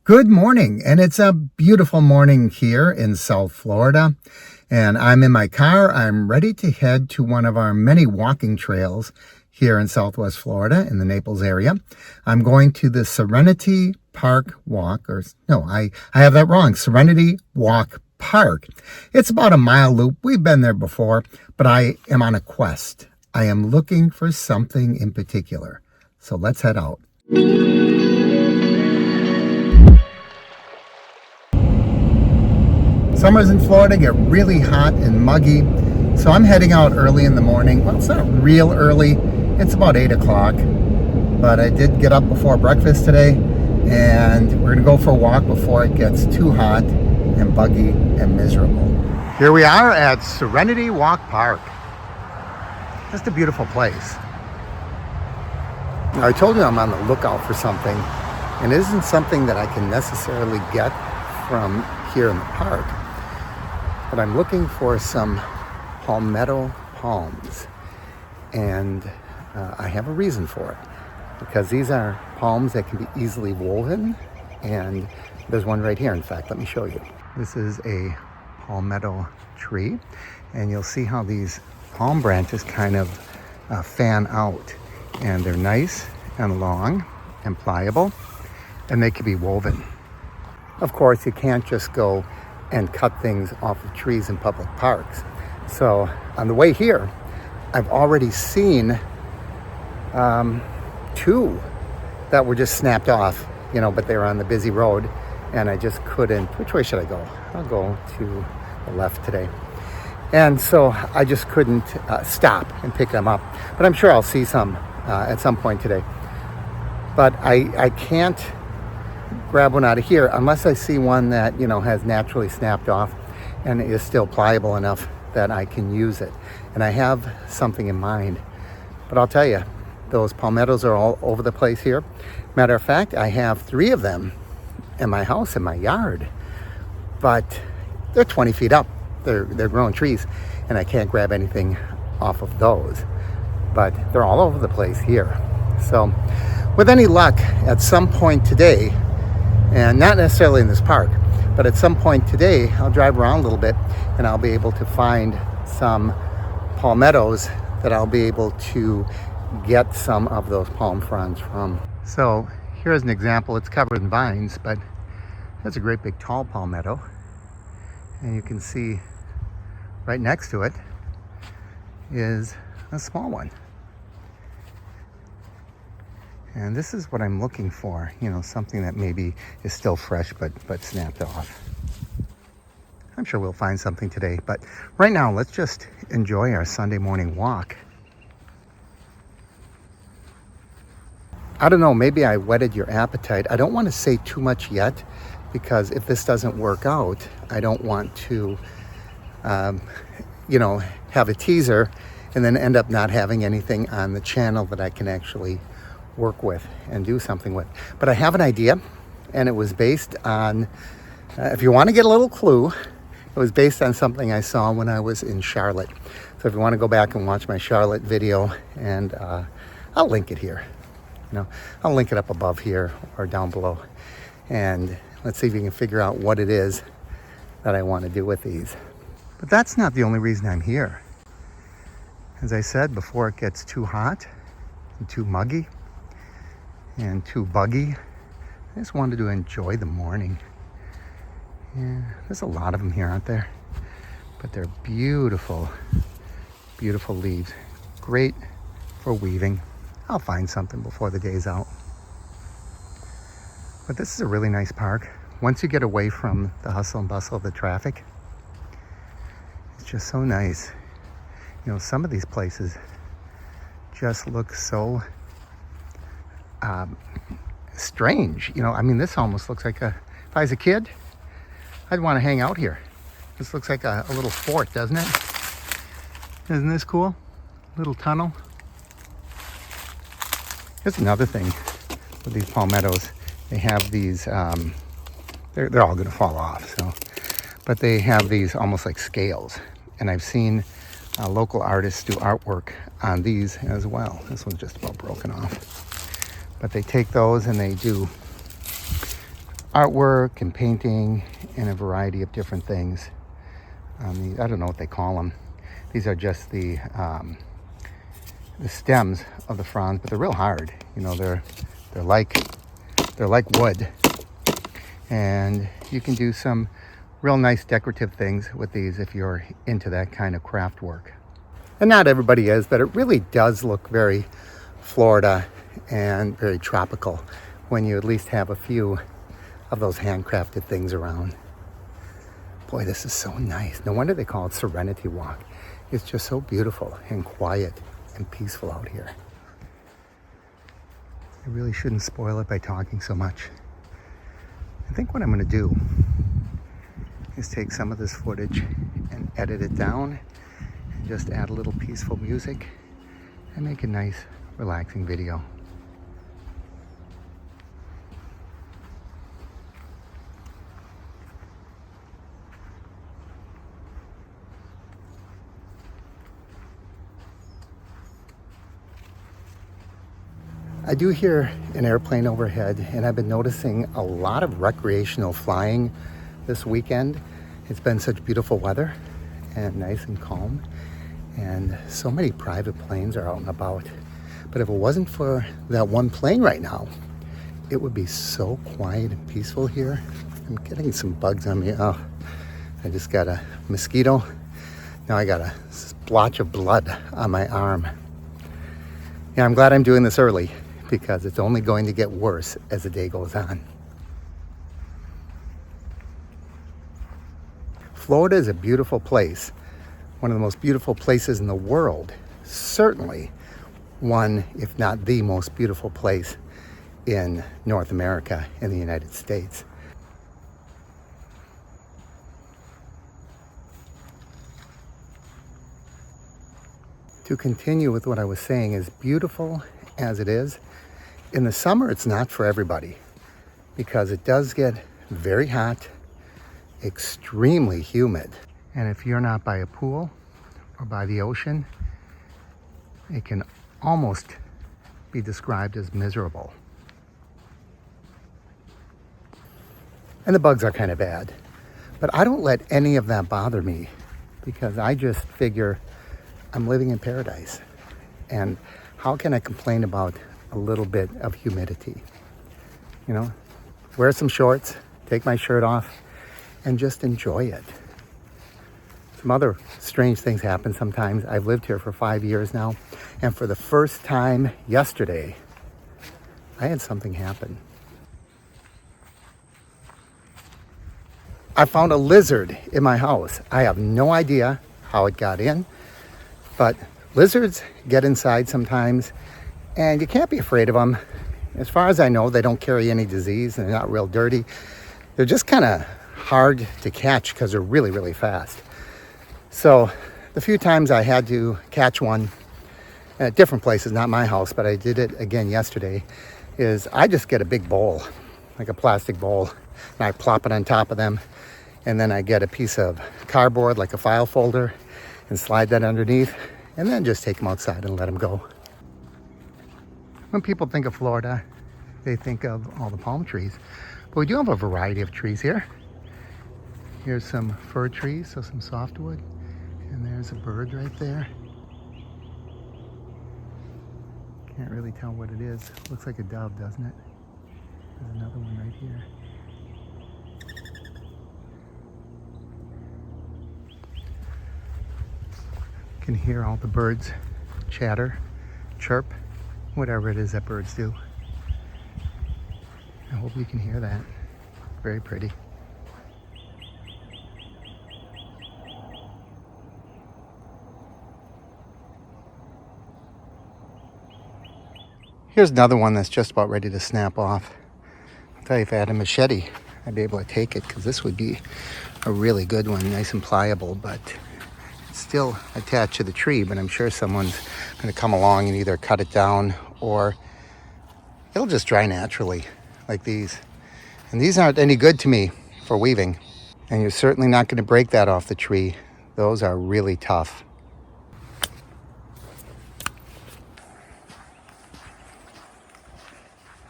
Good morning, and it's a beautiful morning here in South Florida, and I'm in my car. I'm ready to head to one of our many walking trails here in Southwest Florida in the Naples area. I'm going to the Serenity Park Walk, or no, I have that wrong, Serenity Walk Park. It's about a mile loop. We've been there before, but I am on a quest. I am looking for something in particular. So let's head out. Summers in Florida get really hot and muggy, so I'm heading out early in the morning. Well, it's not real early. It's about 8 o'clock, but I did get up before breakfast today, and we're going to go for a walk before it gets too hot and buggy and miserable. Here we are at Serenity Walk Park. Just a beautiful place. Now, I told you I'm on the lookout for something, and it isn't something that I can necessarily get from here in the park. But I'm looking for some palmetto palms, and I have a reason for it, because these are palms that can be easily woven, and there's one right here. In fact, let me show you. This is a palmetto tree, and you'll see how these palm branches kind of fan out, and they're nice and long and pliable, and they can be woven. Of course, you can't just go and cut things off of trees in public parks. So on the way here, I've already seen two that were just snapped off, but they were on the busy road, and I just couldn't. Which way should I go? I'll go to the left today. And so I just couldn't stop and pick them up. But I'm sure I'll see some at some point today. But I can't grab one out of here unless I see one that has naturally snapped off and is still pliable enough that I can use it. And I have something in mind, but I'll tell you, those palmettos are all over the place here. Matter of fact, I have 3 of them in my house, in my yard, but they're 20 feet up. They're grown trees, and I can't grab anything off of those, but they're all over the place here. So with any luck, at some point today, and not necessarily in this park, but at some point today, I'll drive around a little bit and I'll be able to find some palmettos that I'll be able to get some of those palm fronds from. So here's an example. It's covered in vines, but that's a great big tall palmetto. And you can see right next to it is a small one. And this is what I'm looking for, something that maybe is still fresh but snapped off. I'm sure we'll find something today, but right now let's just enjoy our Sunday morning walk. I don't know, maybe I whetted your appetite. I don't want to say too much yet, because if this doesn't work out, I don't want to, have a teaser and then end up not having anything on the channel that I can actually work with and do something with. But I have an idea, and it was based on, if you want to get a little clue, it was based on something I saw when I was in Charlotte. So if you want to go back and watch my Charlotte video, and I'll link it here. I'll link it up above here or down below, and let's see if you can figure out what it is that I want to do with these. But that's not the only reason I'm here. As I said, before it gets too hot and too muggy and too buggy, I just wanted to enjoy the morning. Yeah, there's a lot of them here, aren't there? But they're beautiful, beautiful leaves. Great for weaving. I'll find something before the day's out. But this is a really nice park. Once you get away from the hustle and bustle of the traffic, it's just so nice. Some of these places just look so strange. This almost looks like if I was a kid, I'd want to hang out here. This looks like a little fort, doesn't it? Isn't this cool? Little tunnel. Here's another thing with these palmettos. They have these, they're all going to fall off, but they have these almost like scales. And I've seen local artists do artwork on these as well. This one's just about broken off. But they take those and they do artwork and painting and a variety of different things. I don't know what they call them. These are just the stems of the fronds, but they're real hard. You know, they're like wood, and you can do some real nice decorative things with these if you're into that kind of craft work. And not everybody is, but it really does look very Florida and very tropical when you at least have a few of those handcrafted things around. Boy, this is so nice. No wonder they call it Serenity Walk. It's just so beautiful and quiet and peaceful out here. I really shouldn't spoil it by talking so much. I think what I'm going to do is take some of this footage and edit it down and just add a little peaceful music and make a nice, relaxing video. I do hear an airplane overhead, and I've been noticing a lot of recreational flying this weekend. It's been such beautiful weather and nice and calm, and so many private planes are out and about. But if it wasn't for that one plane right now, it would be so quiet and peaceful here. I'm getting some bugs on me. Oh, I just got a mosquito. Now I got a splotch of blood on my arm. Yeah, I'm glad I'm doing this early, because it's only going to get worse as the day goes on. Florida is a beautiful place, one of the most beautiful places in the world. Certainly one, if not the most beautiful place in North America, in the United States. To continue with what I was saying, as beautiful as it is, in the summer, it's not for everybody, because it does get very hot, extremely humid. And if you're not by a pool or by the ocean, it can almost be described as miserable. And the bugs are kind of bad, but I don't let any of that bother me, because I just figure I'm living in paradise. And how can I complain about a little bit of humidity? You know, wear some shorts, take my shirt off, and just enjoy it. Some other strange things happen sometimes. I've lived here for 5 years now, and for the first time yesterday, I had something happen. I found a lizard in my house. I have no idea how it got in, but lizards get inside sometimes, and you can't be afraid of them. As far as I know, they don't carry any disease, and they're not real dirty. They're just kind of hard to catch because they're really, really fast. So the few times I had to catch one at different places, not my house, but I did it again yesterday, is I just get a big bowl, like a plastic bowl, and I plop it on top of them, and then I get a piece of cardboard, like a file folder, and slide that underneath, and then just take them outside and let them go. When people think of Florida, they think of all the palm trees, but we do have a variety of trees here. Here's some fir trees, so some softwood, and there's a bird right there. Can't really tell what it is. Looks like a dove, doesn't it? There's another one right here. You can hear all the birds chatter, chirp, whatever it is that birds do. I hope you can hear that. Very pretty. Here's another one that's just about ready to snap off. I'll tell you, if I had a machete, I'd be able to take it, because this would be a really good one, nice and pliable, but it's still attached to the tree. But I'm sure someone's going to come along and either cut it down, or it'll just dry naturally like these. And these aren't any good to me for weaving. And you're certainly not going to break that off the tree. Those are really tough.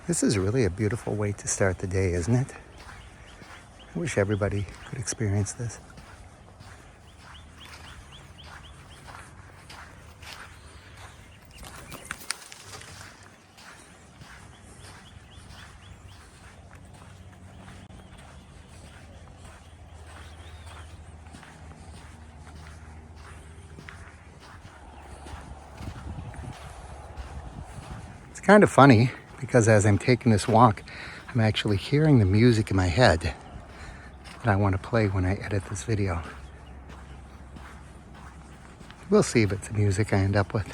This is really a beautiful way to start the day, isn't it? I wish everybody could experience this. It's kind of funny because as I'm taking this walk, I'm actually hearing the music in my head that I want to play when I edit this video. We'll see if it's the music I end up with.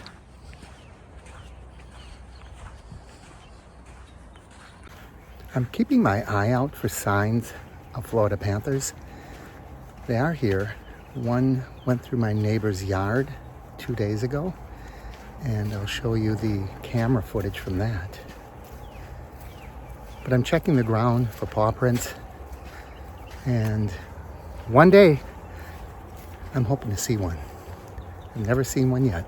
I'm keeping my eye out for signs of Florida panthers. They are here. One went through my neighbor's yard 2 days ago, and I'll show you the camera footage from that. But I'm checking the ground for paw prints, and one day I'm hoping to see one. I've never seen one yet.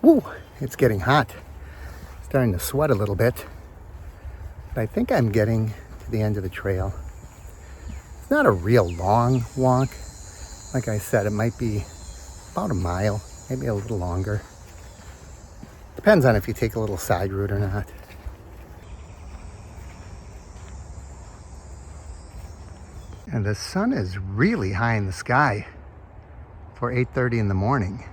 Woo, it's getting hot. Starting to sweat a little bit. But I think I'm getting to the end of the trail. It's not a real long walk. Like I said, it might be about a mile, maybe a little longer. Depends on if you take a little side route or not. And the sun is really high in the sky for 8:30 in the morning.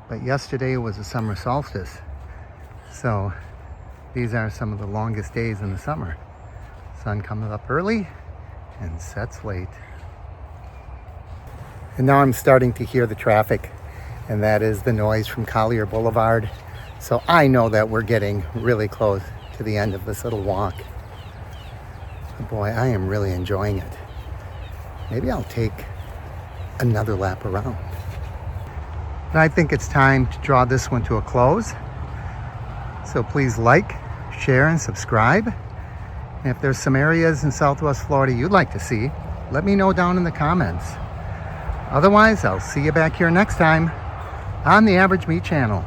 But yesterday was a summer solstice. So these are some of the longest days in the summer. Sun comes up early and sets late. And now I'm starting to hear the traffic, and that is the noise from Collier Boulevard. So I know that we're getting really close to the end of this little walk. But boy, I am really enjoying it. Maybe I'll take another lap around. And I think it's time to draw this one to a close. So please like, share, and subscribe. And if there's some areas in Southwest Florida you'd like to see, let me know down in the comments. Otherwise, I'll see you back here next time on the Average Meat Channel.